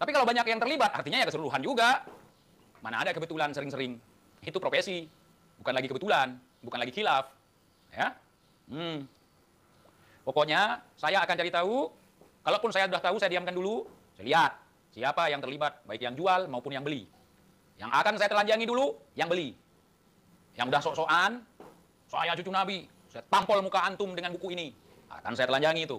Tapi kalau banyak yang terlibat, artinya ya keseluruhan juga. Mana ada kebetulan sering-sering. Itu profesi, bukan lagi kebetulan, bukan lagi khilaf. Ya. Pokoknya saya akan cari tahu, kalaupun saya sudah tahu, saya diamkan dulu, saya lihat siapa yang terlibat, baik yang jual maupun yang beli. Yang akan saya telanjangi dulu, yang beli. Yang udah sok-sokan, saya cucu Nabi, saya tampol muka antum dengan buku ini, akan saya telanjangi itu.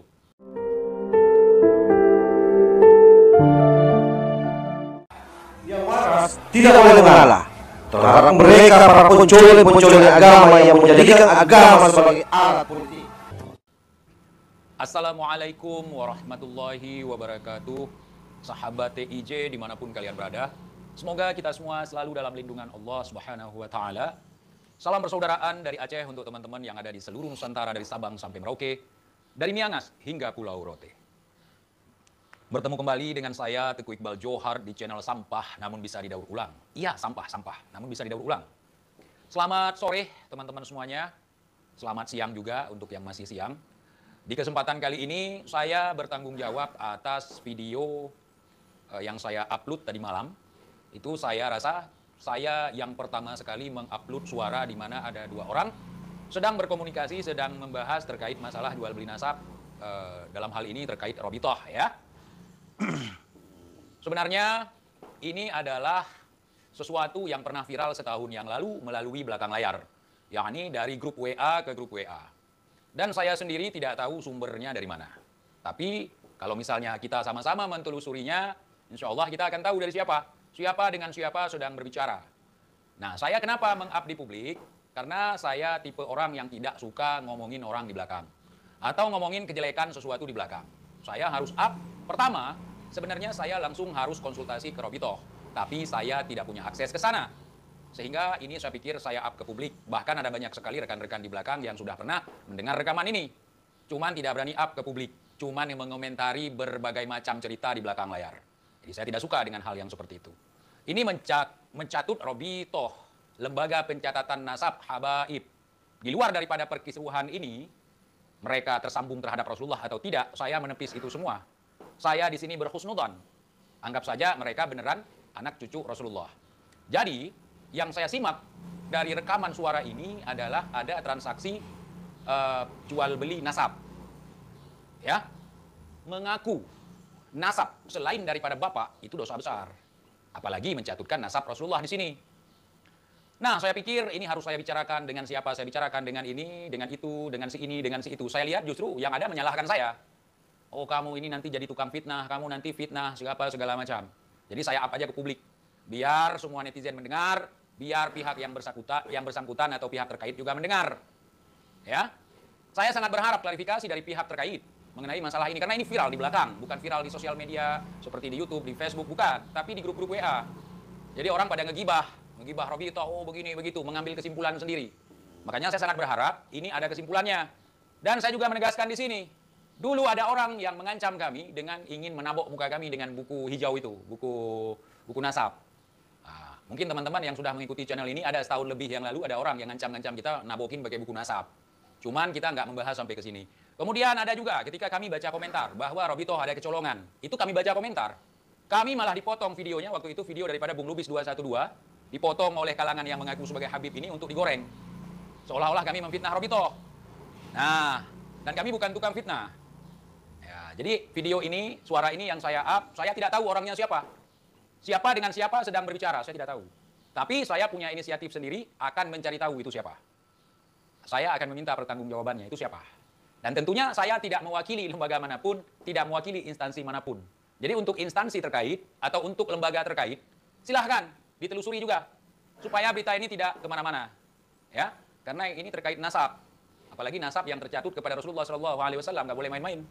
Yang waras tidak boleh mengalah. Terhadap mereka para pencuri agama yang menjadikan agama sebagai alat politik. Assalamualaikum warahmatullahi wabarakatuh. Sahabat TIJ dimanapun kalian berada, semoga kita semua selalu dalam lindungan Allah Subhanahu wa Ta'ala. Salam persaudaraan dari Aceh untuk teman-teman yang ada di seluruh Nusantara, dari Sabang sampai Merauke, dari Miangas hingga Pulau Rote. Bertemu kembali dengan saya, Teguh Iqbal Johar, di channel Sampah Namun Bisa Didaur Ulang. Iya, sampah namun bisa didaur ulang. Selamat sore teman-teman semuanya. Selamat siang juga untuk yang masih siang. Di kesempatan kali ini saya bertanggung jawab atas video yang saya upload tadi malam. Itu saya rasa saya yang pertama sekali mengupload suara di mana ada dua orang sedang berkomunikasi, sedang membahas terkait masalah jual beli nasab, dalam hal ini terkait Robitoh ya. Sebenarnya ini adalah sesuatu yang pernah viral setahun yang lalu melalui belakang layar, yakni dari grup WA ke grup WA. Dan saya sendiri tidak tahu sumbernya dari mana. Tapi kalau misalnya kita sama-sama mentelusurinya, insya Allah kita akan tahu dari siapa. Siapa dengan siapa sedang berbicara. Nah, saya kenapa meng-up di publik? Karena saya tipe orang yang tidak suka ngomongin orang di belakang. Atau ngomongin kejelekan sesuatu di belakang. Saya harus up. Pertama, sebenarnya saya langsung harus konsultasi ke Robitoh. Tapi saya tidak punya akses ke sana. Sehingga ini saya pikir saya up ke publik. Bahkan ada banyak sekali rekan-rekan di belakang yang sudah pernah mendengar rekaman ini. Cuman tidak berani up ke publik. Cuman yang mengomentari berbagai macam cerita di belakang layar. Jadi saya tidak suka dengan hal yang seperti itu. Ini mencatut Robitoh, lembaga pencatatan nasab habaib. Di luar daripada perkisruhan ini, mereka tersambung terhadap Rasulullah atau tidak, saya menepis itu semua. Saya di sini berhusnudzon. Anggap saja mereka beneran anak cucu Rasulullah. Jadi, yang saya simak dari rekaman suara ini adalah ada transaksi jual beli nasab. Ya. Mengaku nasab selain daripada bapak itu dosa besar. Apalagi mencatutkan nasab Rasulullah di sini. Nah, saya pikir ini harus saya bicarakan dengan siapa? Saya bicarakan dengan ini, dengan itu, dengan si ini, dengan si itu. Saya lihat justru yang ada menyalahkan saya. Oh, kamu ini nanti jadi tukang fitnah, kamu nanti fitnah, segala macam. Jadi saya up aja ke publik. Biar semua netizen mendengar, biar pihak yang bersangkutan atau pihak terkait juga mendengar. Ya. Saya sangat berharap klarifikasi dari pihak terkait mengenai masalah ini, karena ini viral di belakang, bukan viral di sosial media seperti di YouTube, di Facebook, bukan, tapi di grup-grup WA. Jadi orang pada ngegibah Robitoh, oh begini begitu, mengambil kesimpulan sendiri. Makanya saya sangat berharap ini ada kesimpulannya. Dan saya juga menegaskan di sini, dulu ada orang yang mengancam kami dengan ingin menabok muka kami dengan buku hijau itu, buku nasab. Nah, mungkin teman-teman yang sudah mengikuti channel ini ada setahun lebih yang lalu ada orang yang ngancam-ngancam kita nabokin pakai buku nasab. Cuman kita nggak membahas sampai ke sini. Kemudian ada juga ketika kami baca komentar bahwa Robitoh ada kecolongan. Itu kami baca komentar. Kami malah dipotong videonya, waktu itu video daripada Bung Lubis 212, dipotong oleh kalangan yang mengaku sebagai Habib ini untuk digoreng. Seolah-olah kami memfitnah Robitoh. Nah, dan kami bukan tukang fitnah. Ya, jadi video ini, suara ini yang saya up, saya tidak tahu orangnya siapa. Siapa dengan siapa sedang berbicara, saya tidak tahu. Tapi saya punya inisiatif sendiri akan mencari tahu itu siapa. Saya akan meminta pertanggungjawabannya, itu siapa. Dan tentunya saya tidak mewakili lembaga manapun, tidak mewakili instansi manapun. Jadi untuk instansi terkait atau untuk lembaga terkait, silahkan ditelusuri juga. Supaya berita ini tidak kemana-mana. Ya, karena ini terkait nasab. Apalagi nasab yang tercatut kepada Rasulullah SAW, nggak boleh main-main.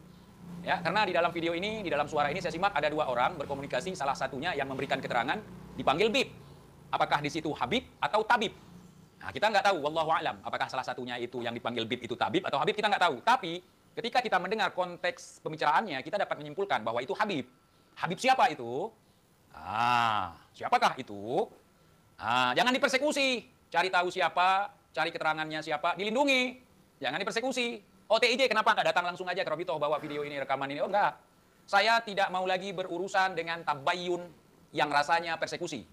Ya, karena di dalam video ini, di dalam suara ini saya simak ada dua orang berkomunikasi, salah satunya yang memberikan keterangan dipanggil Bib. Apakah di situ Habib atau Tabib? Nah, kita nggak tahu, wallahu a'lam, apakah salah satunya itu yang dipanggil Bib itu Tabib atau Habib, kita nggak tahu. Tapi ketika kita mendengar konteks pembicaraannya, kita dapat menyimpulkan bahwa itu Habib. Habib siapa itu? Siapakah itu? Jangan dipersekusi. Cari tahu siapa, cari keterangannya siapa, dilindungi. Jangan dipersekusi. Oh, TIJ kenapa nggak datang langsung aja ke Robitoh bawa video ini, rekaman ini? Oh, enggak. saya tidak mau lagi berurusan dengan tabayyun yang rasanya persekusi.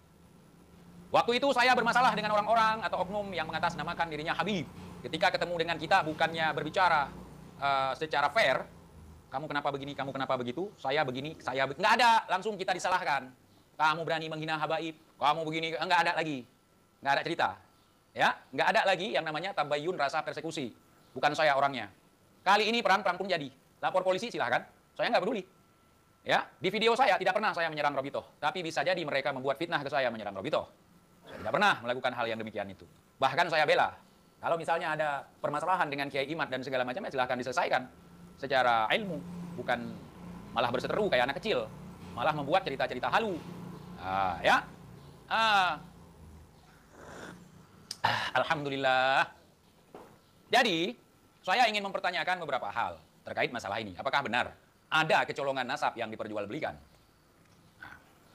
Waktu itu saya bermasalah dengan orang-orang atau oknum yang mengatasnamakan dirinya Habib. Ketika ketemu dengan kita bukannya berbicara secara fair, kamu kenapa begini, kamu kenapa begitu, saya begini, nggak ada, langsung kita disalahkan. Kamu berani menghina habaib, kamu begini, nggak ada lagi. Nggak ada cerita. Ya, nggak ada lagi yang namanya tabayyun rasa persekusi. Bukan saya orangnya. Kali ini perang pun jadi. Lapor polisi silahkan, saya nggak peduli. Ya, di video saya tidak pernah saya menyerang Robitoh. Tapi bisa jadi mereka membuat fitnah ke saya menyerang Robitoh. Saya tidak pernah melakukan hal yang demikian itu. Bahkan saya bela. Kalau misalnya ada permasalahan dengan Kiai Imad dan segala macam, ya silahkan diselesaikan secara ilmu, bukan malah berseteru kayak anak kecil, malah membuat cerita-cerita halu. Alhamdulillah. Jadi, saya ingin mempertanyakan beberapa hal terkait masalah ini. Apakah benar ada kecolongan nasab yang diperjualbelikan?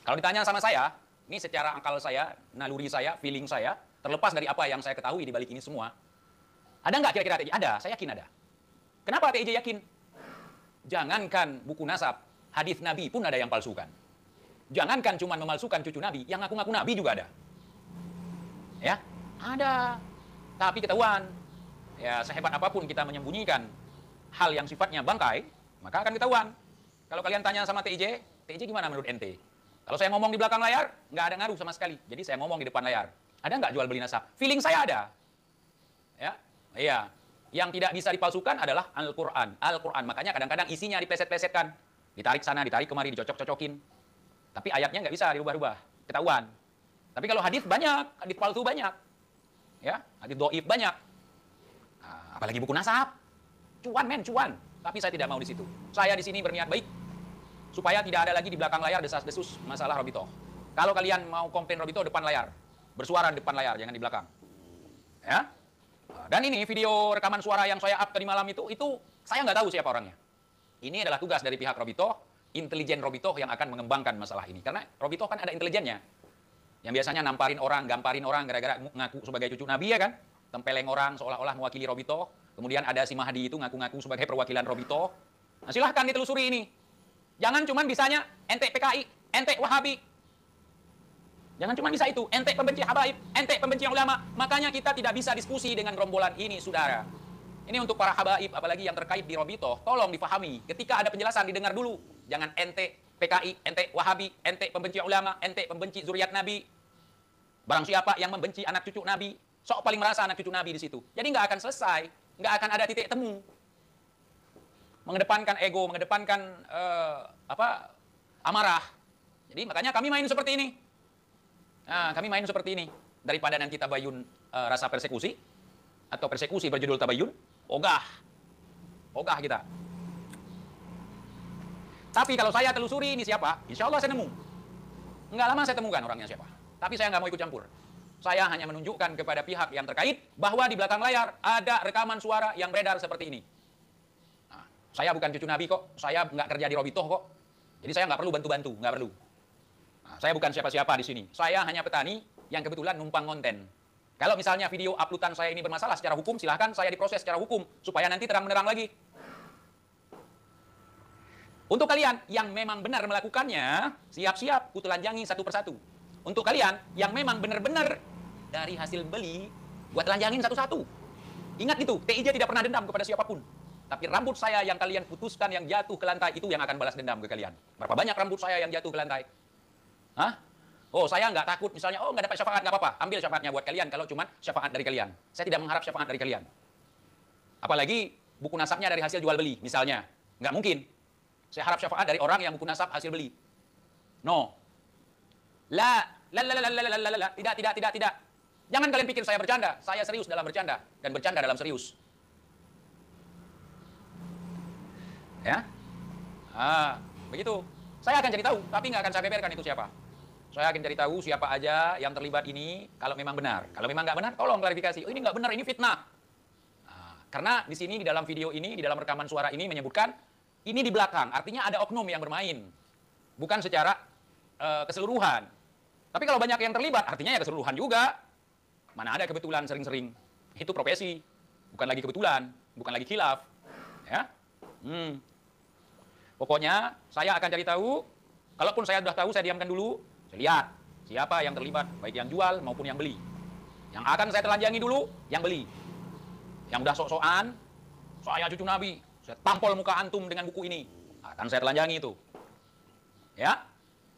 Kalau ditanya sama saya, ini secara akal saya, naluri saya, feeling saya, terlepas dari apa yang saya ketahui di balik ini semua, ada nggak kira-kira TIJ? Ada, saya yakin ada. Kenapa TIJ yakin? Jangankan buku nasab, hadis Nabi pun ada yang palsukan. Jangankan cuma memalsukan cucu Nabi, yang ngaku-ngaku Nabi juga ada. Ya, ada. Tapi ketahuan. Ya, sehebat apapun kita menyembunyikan hal yang sifatnya bangkai, maka akan ketahuan. Kalau kalian tanya sama TIJ, TIJ gimana menurut ente? Kalau saya ngomong di belakang layar, nggak ada ngaruh sama sekali. Jadi saya ngomong di depan layar. Ada nggak jual beli nasab? Feeling saya ada. Ya, iya. Yang tidak bisa dipalsukan adalah Al-Quran. Al-Quran, makanya kadang-kadang isinya dipleset-plesetkan. Ditarik sana, ditarik kemari, dicocok-cocokin. Tapi ayatnya nggak bisa dirubah-rubah. Ketahuan. Tapi kalau hadis banyak, hadis palsu banyak. Ya, hadis doib banyak. Nah, apalagi buku nasab. Cuan, men, cuan. Tapi saya tidak mau di situ. Saya di sini berniat baik. Supaya tidak ada lagi di belakang layar desas-desus masalah Robitoh. Kalau kalian mau komplain Robitoh, depan layar. Bersuara di depan layar, jangan di belakang. Ya. Dan ini video rekaman suara yang saya up tadi malam itu saya nggak tahu siapa orangnya. Ini adalah tugas dari pihak Robitoh, intelijen Robitoh yang akan mengembangkan masalah ini. Karena Robitoh kan ada intelijennya. Yang biasanya namparin orang, gamparin orang gara-gara ngaku sebagai cucu Nabi ya kan. Tempeleng orang seolah-olah mewakili Robitoh. Kemudian ada si Mahdi itu ngaku-ngaku sebagai perwakilan Robitoh. Nah, silahkan ditelusuri ini. Jangan cuman bisanya ente PKI, ente Wahabi. Jangan cuma bisa itu, ente pembenci habaib, ente pembenci ulama. Makanya kita tidak bisa diskusi dengan gerombolan ini, saudara. Ini untuk para habaib, apalagi yang terkait di Robitoh, tolong difahami. Ketika ada penjelasan, didengar dulu. Jangan ente PKI, ente Wahabi, ente pembenci ulama, ente pembenci zuriat Nabi. Barang siapa yang membenci anak cucu Nabi, sok paling merasa anak cucu Nabi di situ. Jadi nggak akan selesai, nggak akan ada titik temu. Mengedepankan ego, mengedepankan amarah. Jadi makanya kami main seperti ini. Nah, kami main seperti ini. Daripada nanti tabayun rasa persekusi, atau persekusi berjudul tabayun, ogah. Ogah kita. Tapi kalau saya telusuri ini siapa, insya Allah saya nemu. Nggak lama saya temukan orangnya siapa. Tapi saya nggak mau ikut campur. Saya hanya menunjukkan kepada pihak yang terkait bahwa di belakang layar ada rekaman suara yang beredar seperti ini. Nah, saya bukan cucu Nabi kok. Saya nggak kerja di Robitoh kok. Jadi saya nggak perlu bantu-bantu, nggak perlu. Nah, saya bukan siapa-siapa di sini. Saya hanya petani yang kebetulan numpang konten. Kalau misalnya video uploadan saya ini bermasalah secara hukum, silahkan saya diproses secara hukum supaya nanti terang-menerang lagi. Untuk kalian yang memang benar melakukannya, siap-siap kutelanjangi satu persatu. Untuk kalian yang memang benar-benar dari hasil beli, buat telanjangin satu-satu. Ingat itu, TIJ tidak pernah dendam kepada siapapun. Tapi rambut saya yang kalian putuskan, yang jatuh ke lantai, itu yang akan balas dendam ke kalian. Berapa banyak rambut saya yang jatuh ke lantai? Hah? Oh, saya nggak takut misalnya, oh nggak dapat syafaat, nggak apa-apa. Ambil syafaatnya buat kalian kalau cuma syafaat dari kalian. Saya tidak mengharap syafaat dari kalian. Apalagi buku nasabnya dari hasil jual beli, misalnya. Nggak mungkin. Saya harap syafaat dari orang yang buku nasab hasil beli. No. Tidak. Jangan kalian pikir saya bercanda. Saya serius dalam bercanda. Dan bercanda dalam serius. Ya. Begitu. Saya akan cari tahu, tapi nggak akan saya beberkan itu siapa. Saya akan cari tahu siapa aja yang terlibat ini, kalau memang benar. Kalau memang nggak benar, tolong klarifikasi. Oh, ini nggak benar, ini fitnah. Karena di sini, di dalam video ini, di dalam rekaman suara ini menyebutkan, ini di belakang, artinya ada oknum yang bermain. Bukan secara keseluruhan. Tapi kalau banyak yang terlibat, artinya ya keseluruhan juga. Mana ada kebetulan sering-sering. Itu profesi. Bukan lagi kebetulan. Bukan lagi khilaf. Ya. Pokoknya saya akan cari tahu. Kalaupun saya sudah tahu, saya diamkan dulu. Saya lihat siapa yang terlibat, baik yang jual maupun yang beli. Yang akan saya telanjangi dulu, yang beli. Yang udah sok-sokan, saya cucu Nabi, saya tampol muka antum dengan buku ini. Akan saya telanjangi itu. Ya?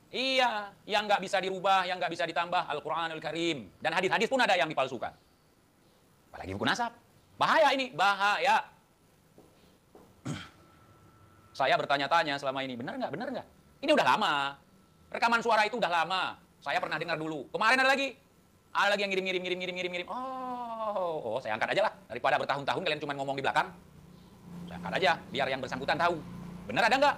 Iya, yang nggak bisa dirubah, yang nggak bisa ditambah Al-Quranul Karim. Dan hadis-hadis pun ada yang dipalsukan. Apalagi buku nasab. Bahaya ini, bahaya. Saya bertanya-tanya selama ini, benar nggak? Benar nggak? Ini udah lama. Rekaman suara itu udah lama. Saya pernah dengar dulu. Kemarin ada lagi. Ada lagi yang ngirim. Oh, saya angkat aja lah. Daripada bertahun-tahun kalian cuma ngomong di belakang. Saya angkat aja, biar yang bersangkutan tahu. Benar ada nggak?